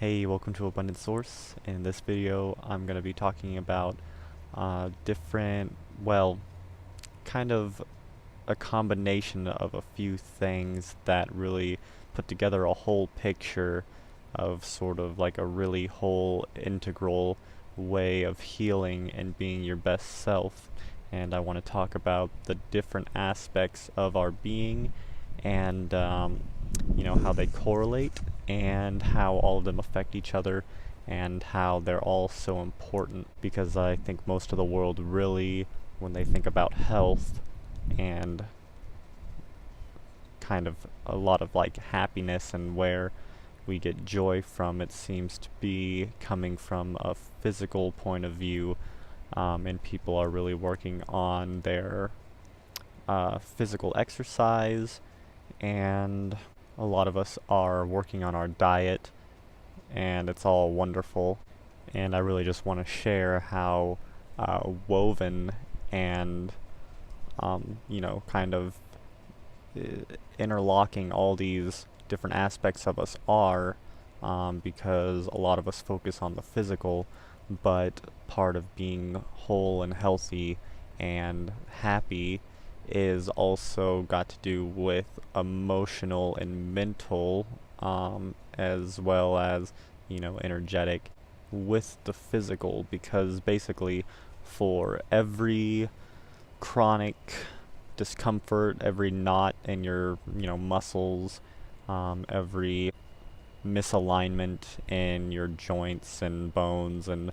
Hey, welcome to Abundant Source. In this video, I'm going to be talking about different, kind of a combination of a few things that really put together a whole picture of sort of like a really whole integral way of healing and being your best self. And I want to talk about the different aspects of our being and how they correlate and how all of them affect each other and how they're all so important, because I think most of the world really, when they think about health and kind of a lot of like happiness and where we get joy from, it seems to be coming from a physical point of view, and people are really working on their physical exercise, and a lot of us are working on our diet, and it's all wonderful. And I really just want to share how woven and, kind of uh, interlocking all these different aspects of us are, because a lot of us focus on the physical, but part of being whole and healthy and happy is also got to do with emotional and mental, as well as, energetic with the physical, because basically for every chronic discomfort, every knot in your, muscles, every misalignment in your joints and bones and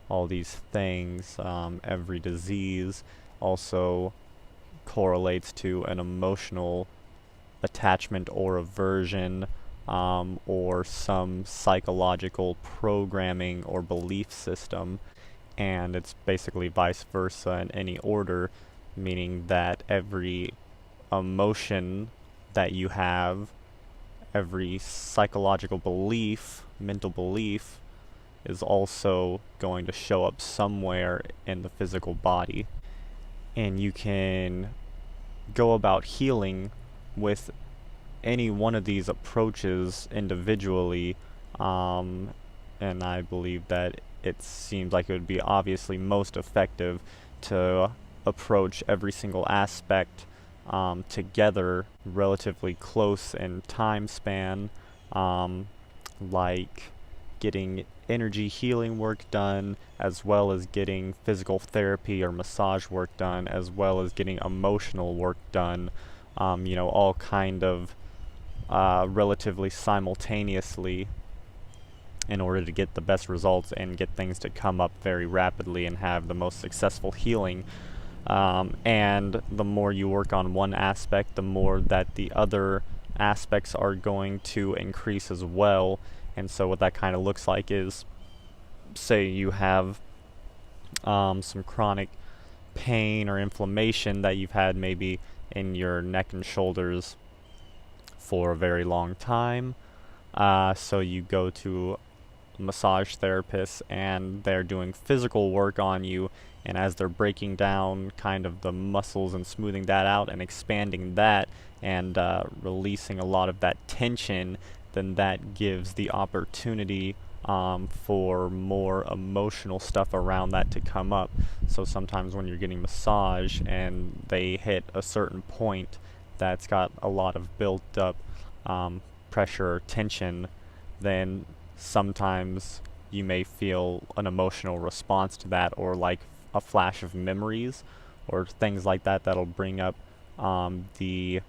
all these things, every disease also correlates to an emotional attachment or aversion, or some psychological programming or belief system. And it's basically vice versa in any order, meaning that every emotion that you have, every psychological belief, mental belief, is also going to show up somewhere in the physical body. And you can go about healing with any one of these approaches individually, and I believe that it seems like it would be obviously most effective to approach every single aspect together relatively close in time span, like getting energy healing work done, as well as getting physical therapy or massage work done, as well as getting emotional work done, all kind of relatively simultaneously, in order to get the best results and get things to come up very rapidly and have the most successful healing. And the more you work on one aspect, the more that the other aspects are going to increase as well. And so what that kind of looks like is, say you have some chronic pain or inflammation that you've had maybe in your neck and shoulders for a very long time. So you go to a massage therapist and they're doing physical work on you, and as they're breaking down kind of the muscles and smoothing that out and expanding that and releasing a lot of that tension, then that gives the opportunity for more emotional stuff around that to come up. So sometimes when you're getting massage and they hit a certain point that's got a lot of built up pressure or tension, then sometimes you may feel an emotional response to that, or like a flash of memories or things like that that'll bring up the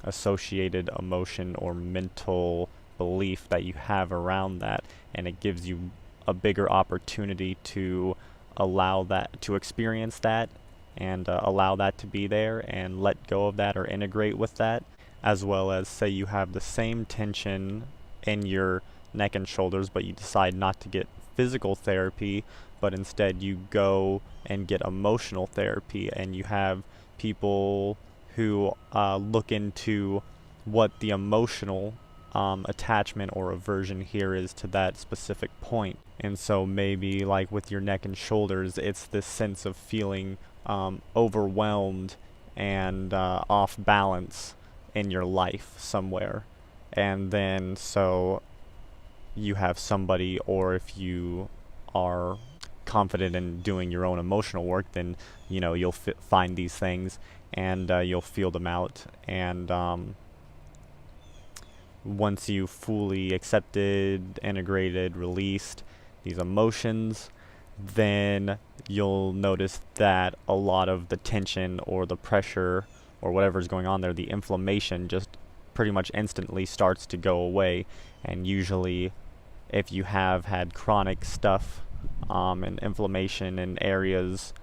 associated emotion or mental belief that you have around that, and it gives you a bigger opportunity to allow that, to experience that, and allow that to be there and let go of that or integrate with that. As well as, say you have the same tension in your neck and shoulders, but you decide not to get physical therapy, but instead you go and get emotional therapy, and you have people who look into what the emotional attachment or aversion here is to that specific point. And so maybe like with your neck and shoulders, it's this sense of feeling overwhelmed and off balance in your life somewhere. And then so you have somebody, or if you are confident in doing your own emotional work, then you'll find these things, and you'll feel them out. And once you fully accepted, integrated, released these emotions, then you'll notice that a lot of the tension or the pressure or whatever's going on there, the inflammation, just pretty much instantly starts to go away. And usually, if you have had chronic stuff and inflammation in areas,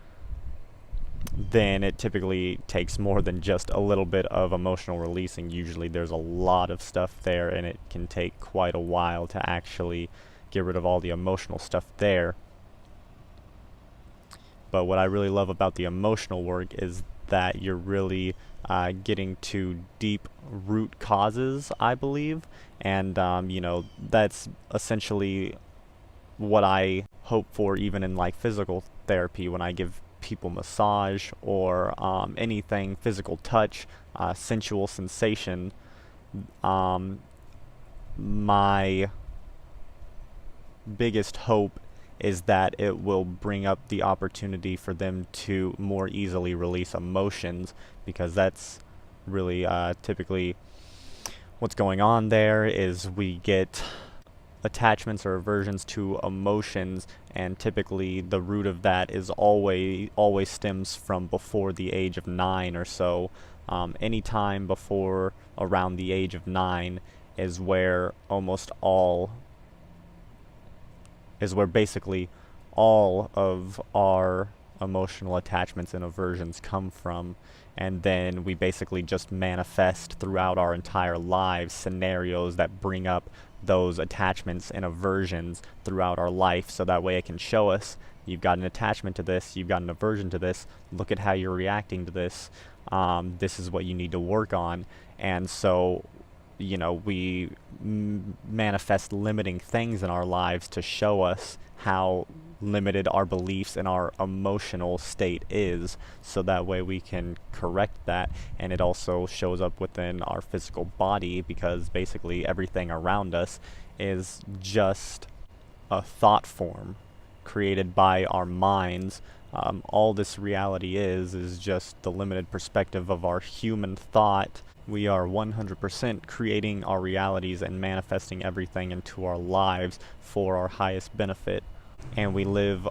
then it typically takes more than just a little bit of emotional releasing. Usually there's a lot of stuff there, and it can take quite a while to actually get rid of all the emotional stuff there. But what I really love about the emotional work is that you're really getting to deep root causes, I believe. And, that's essentially what I hope for, even in like physical therapy, when I give people massage or anything, physical touch, sensual sensation. My biggest hope is that it will bring up the opportunity for them to more easily release emotions, because that's really typically what's going on there. Is we get attachments or aversions to emotions, and typically the root of that is always stems from before the age of 9 or so. Any time before around the age of 9 is where basically all of our emotional attachments and aversions come from. And then we basically just manifest throughout our entire lives scenarios that bring up those attachments and aversions throughout our life, so that way it can show us, you've got an attachment to this, you've got an aversion to this, look at how you're reacting to this, this is what you need to work on. And so we manifest limiting things in our lives to show us how limited our beliefs and our emotional state is, so that way we can correct that. And it also shows up within our physical body, because basically everything around us is just a thought form created by our minds. All this reality is just the limited perspective of our human thought. We are 100% creating our realities and manifesting everything into our lives for our highest benefit. And we live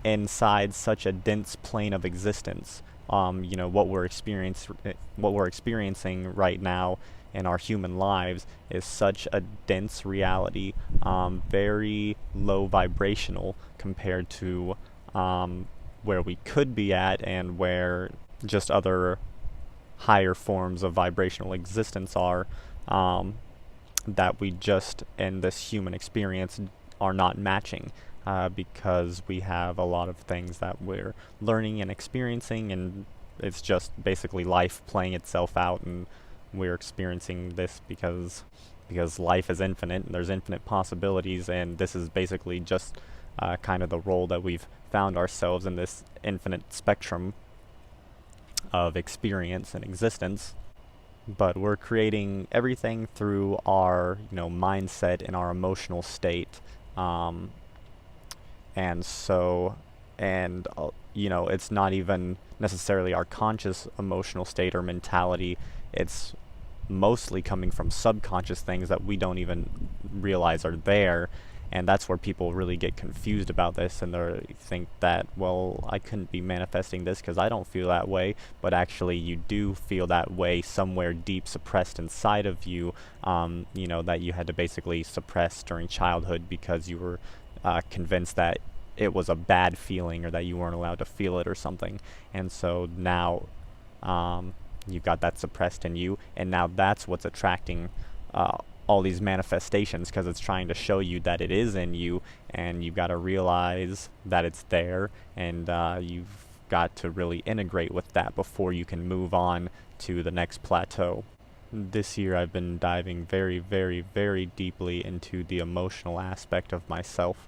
inside such a dense plane of existence. What we're experiencing right now in our human lives is such a dense reality, very low vibrational compared to where we could be at, and where just other higher forms of vibrational existence are, that we just in this human experience are not matching, because we have a lot of things that we're learning and experiencing, and it's just basically life playing itself out, and we're experiencing this because life is infinite and there's infinite possibilities, and this is basically just kind of the role that we've found ourselves in, this infinite spectrum of experience and existence. But we're creating everything through our mindset and our emotional state. It's not even necessarily our conscious emotional state or mentality. It's mostly coming from subconscious things that we don't even realize are there. And that's where people really get confused about this, and they think that, well, I couldn't be manifesting this because I don't feel that way. But actually you do feel that way somewhere deep suppressed inside of you, that you had to basically suppress during childhood because you were convinced that it was a bad feeling, or that you weren't allowed to feel it or something. And so now you've got that suppressed in you, and now that's what's attracting all these manifestations, because it's trying to show you that it is in you, and you've got to realize that it's there, and you've got to really integrate with that before you can move on to the next plateau. This year I've been diving very, very, very deeply into the emotional aspect of myself,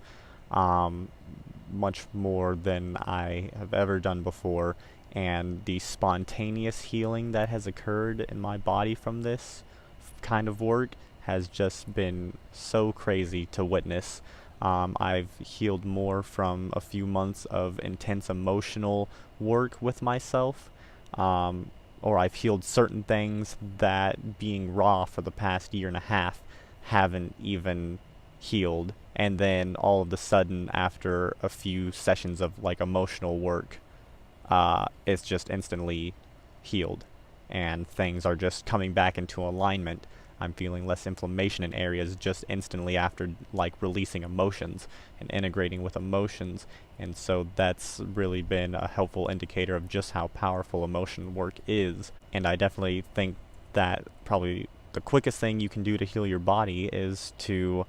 much more than I have ever done before, and the spontaneous healing that has occurred in my body from this kind of work has just been so crazy to witness. I've healed more from a few months of intense emotional work with myself, or I've healed certain things that being raw for the past year and a half haven't even healed. And then all of a sudden, after a few sessions of like emotional work, it's just instantly healed, and things are just coming back into alignment. I'm feeling less inflammation in areas just instantly after like releasing emotions and integrating with emotions. And so that's really been a helpful indicator of just how powerful emotion work is. And I definitely think that probably the quickest thing you can do to heal your body is to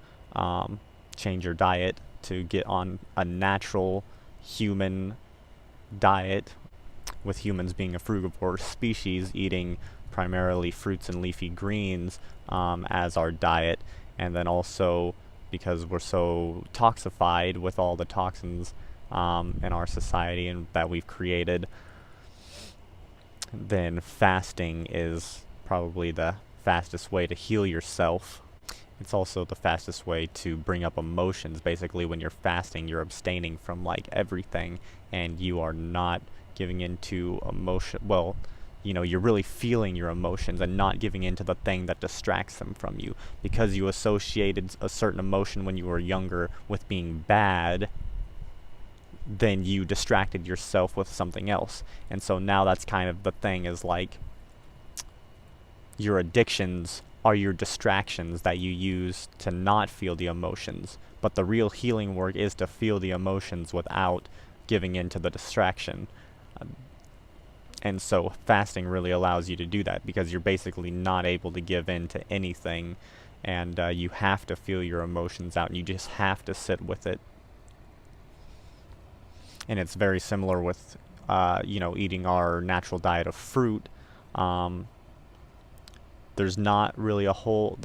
change your diet, to get on a natural human diet, with humans being a frugivore species, eating primarily fruits and leafy greens as our diet. And then also, because we're so toxified with all the toxins in our society and that we've created, then fasting is probably the fastest way to heal yourself. It's also the fastest way to bring up emotions. Basically, when you're fasting, you're abstaining from like everything, and you are not giving into emotion. Well, you know, you're really feeling your emotions and not giving into the thing that distracts them from you, because you associated a certain emotion when you were younger with being bad. Then you distracted yourself with something else, and so now that's kind of the thing, is like your addictions are your distractions that you use to not feel the emotions. But the real healing work is to feel the emotions without giving in to the distraction. And so fasting really allows you to do that, because you're basically not able to give in to anything, and you have to feel your emotions out, and you just have to sit with it. And it's very similar with, eating our natural diet of fruit. There's not really a whole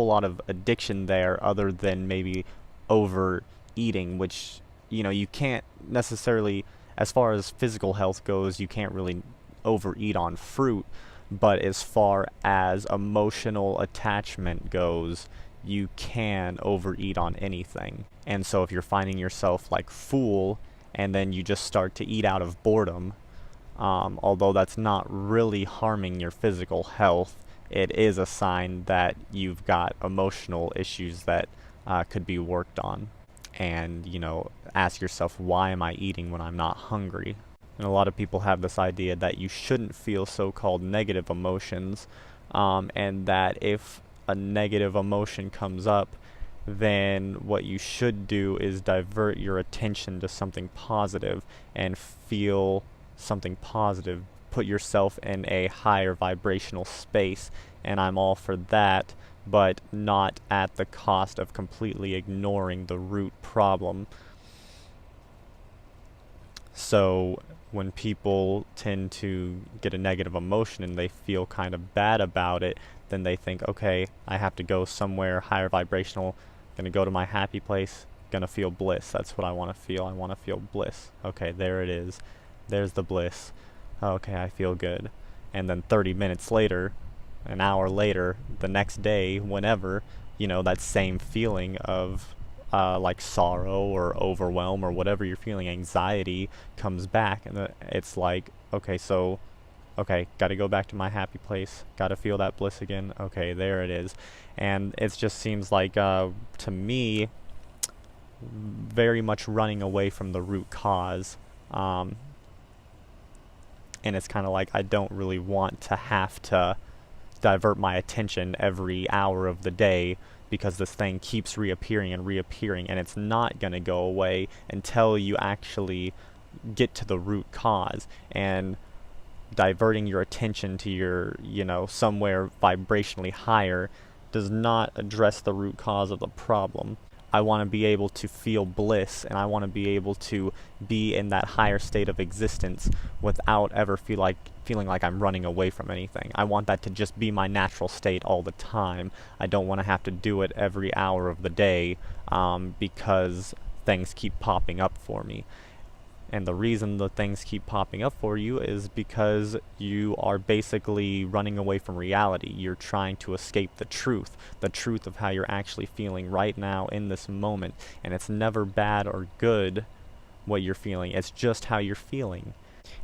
lot of addiction there, other than maybe overeating, which, you can't necessarily, as far as physical health goes, you can't really overeat on fruit. But as far as emotional attachment goes, you can overeat on anything. And so if you're finding yourself like full, and then you just start to eat out of boredom, although that's not really harming your physical health, it is a sign that you've got emotional issues that could be worked on. And, ask yourself, why am I eating when I'm not hungry? And a lot of people have this idea that you shouldn't feel so-called negative emotions, and that if a negative emotion comes up, then what you should do is divert your attention to something positive and feel something positive. Put yourself in a higher vibrational space, and I'm all for that, but not at the cost of completely ignoring the root problem. So when people tend to get a negative emotion and they feel kind of bad about it, then they think, okay, I have to go somewhere higher vibrational, gonna go to my happy place, gonna feel bliss. That's what I want to feel. I want to feel bliss. Okay, there it is. There's the bliss. Okay, I feel good. And then 30 minutes later, an hour later, the next day, whenever, that same feeling of like sorrow or overwhelm or whatever you're feeling, anxiety, comes back, and it's like, okay, gotta go back to my happy place, gotta feel that bliss again. Okay, there it is. And it just seems like, to me, very much running away from the root cause. And it's kind of like, I don't really want to have to divert my attention every hour of the day, because this thing keeps reappearing, and it's not going to go away until you actually get to the root cause. And diverting your attention to your, somewhere vibrationally higher does not address the root cause of the problem. I want to be able to feel bliss, and I want to be able to be in that higher state of existence without ever feeling like I'm running away from anything. I want that to just be my natural state all the time. I don't want to have to do it every hour of the day, because things keep popping up for me. And the reason the things keep popping up for you is because you are basically running away from reality. You're trying to escape the truth of how you're actually feeling right now in this moment. And it's never bad or good what you're feeling, it's just how you're feeling.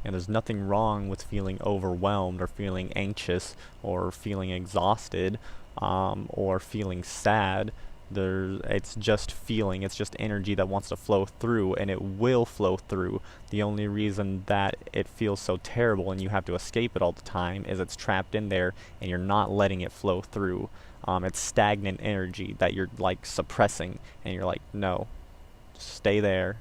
And there's nothing wrong with feeling overwhelmed or feeling anxious or feeling exhausted or feeling sad. It's just feeling, it's just energy that wants to flow through, and it will flow through. The only reason that it feels so terrible and you have to escape it all the time is it's trapped in there and you're not letting it flow through. It's stagnant energy that you're like suppressing, and you're like, no, stay there,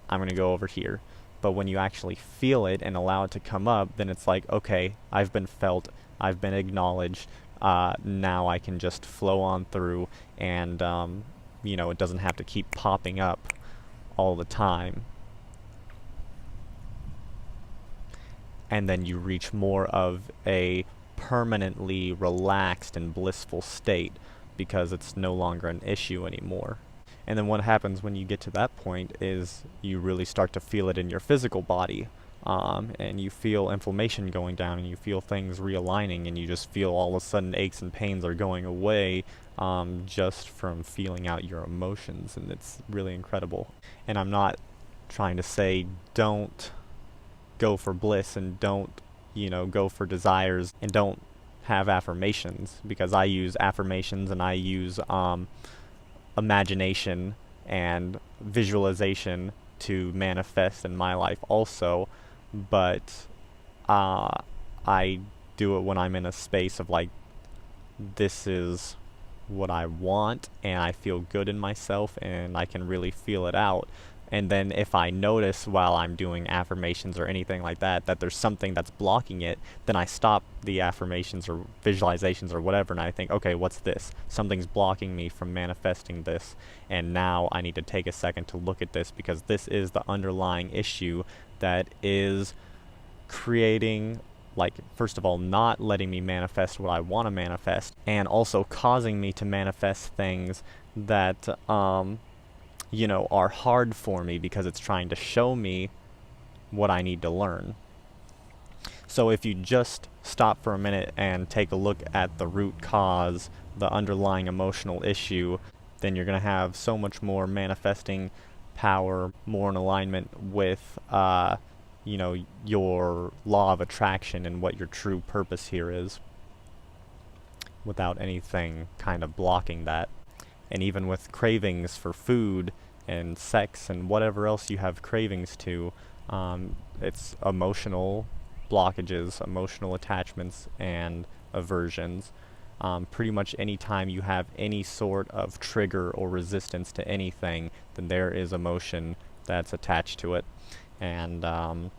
I'm going to go over here. But when you actually feel it and allow it to come up, then it's like, okay, I've been felt, I've been acknowledged, now I can just flow on through, and it doesn't have to keep popping up all the time. And then you reach more of a permanently relaxed and blissful state because it's no longer an issue anymore. And then what happens when you get to that point is you really start to feel it in your physical body. And you feel inflammation going down, and you feel things realigning, and you just feel all of a sudden aches and pains are going away just from feeling out your emotions, and it's really incredible. And I'm not trying to say don't go for bliss and don't, go for desires and don't have affirmations, because I use affirmations and I use imagination and visualization to manifest in my life also, but I do it when I'm in a space of like, this is what I want and I feel good in myself and I can really feel it out. And then if I notice while I'm doing affirmations or anything like that there's something that's blocking it, then I stop the affirmations or visualizations or whatever, and I think, okay, what's this? Something's blocking me from manifesting this, and now I need to take a second to look at this, because this is the underlying issue that is creating, like, first of all, not letting me manifest what I want to manifest, and also causing me to manifest things that are hard for me because it's trying to show me what I need to learn. So if you just stop for a minute and take a look at the root cause, the underlying emotional issue, then you're going to have so much more manifesting power, more in alignment with, your law of attraction and what your true purpose here is, without anything kind of blocking that. And even with cravings for food and sex and whatever else you have cravings to, it's emotional blockages, emotional attachments, and aversions. Pretty much any time you have any sort of trigger or resistance to anything, then there is emotion that's attached to it. And, a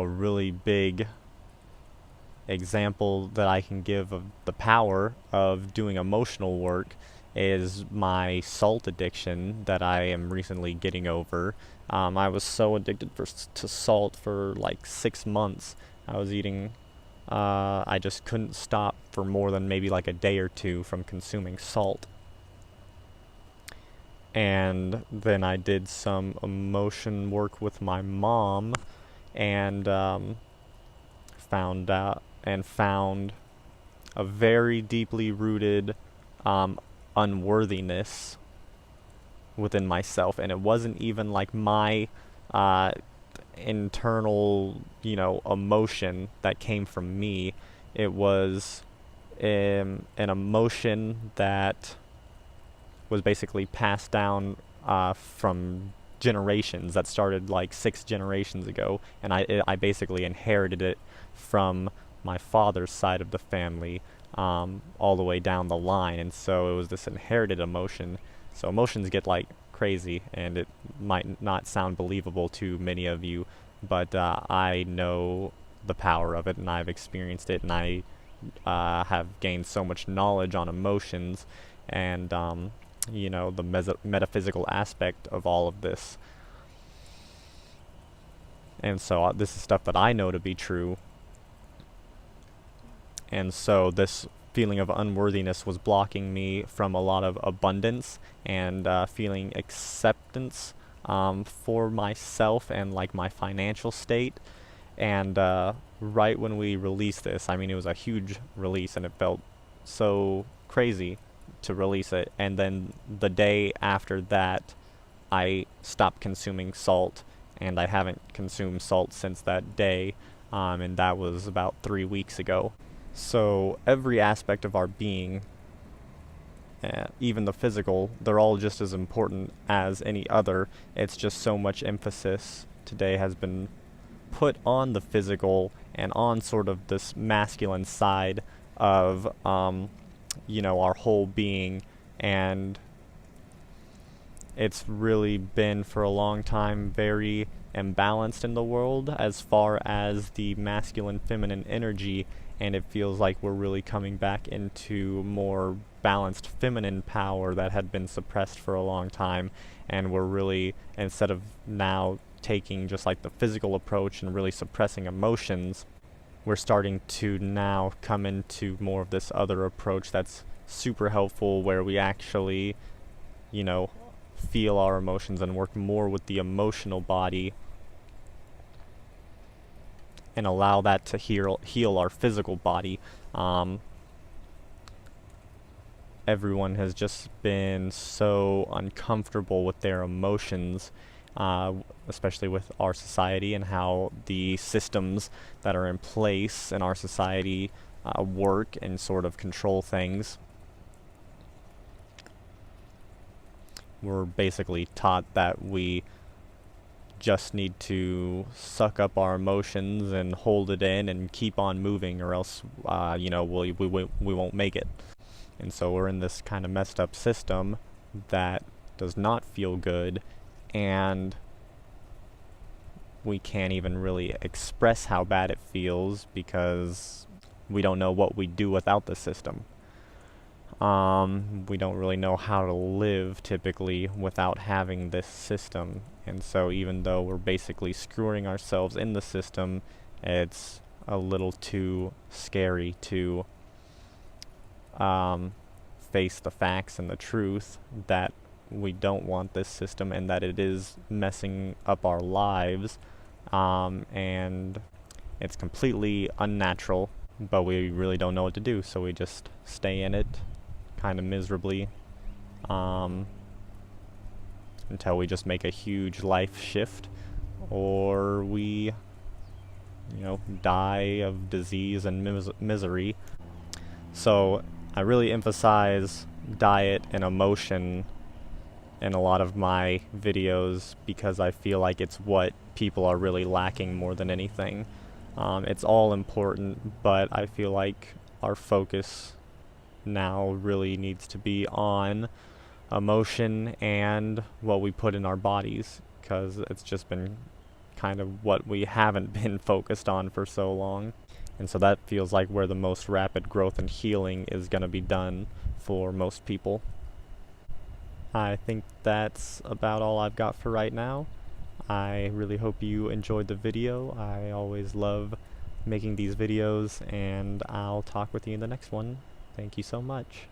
really big example that I can give of the power of doing emotional work is my salt addiction that I am recently getting over. I was so addicted to salt for like 6 months. I was eating, I just couldn't stop for more than maybe like a day or two from consuming salt. And then I did some emotion work with my mom, and found a very deeply rooted unworthiness within myself. And it wasn't even like my internal, emotion that came from me. It was an emotion that was basically passed down from generations, that started like 6 generations ago, and I basically inherited it from my father's side of the family, all the way down the line. And so it was this inherited emotion. So emotions get like crazy, and it might not sound believable to many of you, but I know the power of it, and I've experienced it, and I have gained so much knowledge on emotions and the metaphysical aspect of all of this. And so this is stuff that I know to be true. And so this feeling of unworthiness was blocking me from a lot of abundance and feeling acceptance for myself and like my financial state. And right when we released this, I mean, it was a huge release and it felt so crazy to release it. And then the day after that, I stopped consuming salt, and I haven't consumed salt since that day, and that was about 3 weeks ago. So every aspect of our being, even the physical, they're all just as important as any other. It's just so much emphasis today has been put on the physical and on sort of this masculine side of, our whole being, and it's really been for a long time very imbalanced in the world as far as the masculine feminine energy, and it feels like we're really coming back into more balanced feminine power that had been suppressed for a long time. And we're really, instead of now taking just like the physical approach and really suppressing emotions, we're starting to now come into more of this other approach that's super helpful, where we actually, feel our emotions and work more with the emotional body and allow that to heal our physical body. Everyone has just been so uncomfortable with their emotions, especially with our society and how the systems that are in place in our society work and sort of control things. We're basically taught that we just need to suck up our emotions and hold it in and keep on moving, or else, we won't make it. And so we're in this kind of messed up system that does not feel good, and we can't even really express how bad it feels because we don't know what we'd do without the system. We don't really know how to live typically without having this system. And so even though we're basically screwing ourselves in the system, it's a little too scary to face the facts and the truth that we don't want this system and that it is messing up our lives, and it's completely unnatural, but we really don't know what to do, so we just stay in it kind of miserably until we just make a huge life shift, or we die of disease and misery. So I really emphasize diet and emotion in a lot of my videos because I feel like it's what people are really lacking more than anything. It's all important, but I feel like our focus now really needs to be on emotion and what we put in our bodies, because it's just been kind of what we haven't been focused on for so long. And so that feels like where the most rapid growth and healing is going to be done for most people. I think that's about all I've got for right now. I really hope you enjoyed the video. I always love making these videos, and I'll talk with you in the next one. Thank you so much.